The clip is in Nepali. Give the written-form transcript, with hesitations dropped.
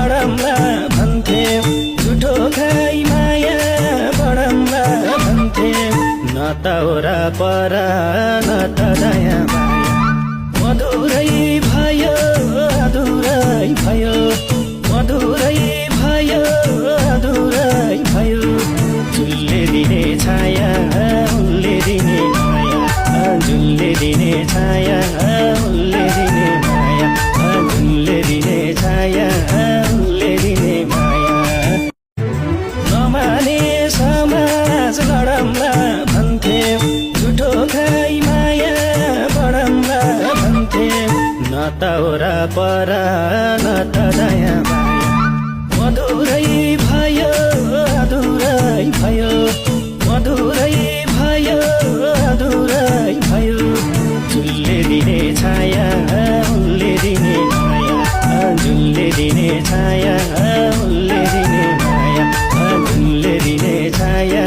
लडम्ला भन्थे झुठो खाइ माया बडम्ला भन्थे न त ओरा परा न त दया माया मधुरै भयो अधुरै भयो मधुरै भयो अधुरै भयो झुलले दिने छाया उनले दिने माया झुलले दिने छाया उनले दिने माया झुलले दिने छाया उनले दिने माया नमाने समाज लडम्ला भन्थे झुठो खाइ माया बडम्ला भन्थे न त ओरा परा न त दया माया मधुरै भयो अधुरै भयो मधुरै भयो अधुरै भयो झुलले दिने छाया उनले दिने माया झुलले दिने छाया उनले दिने माया झुलले दिने छाया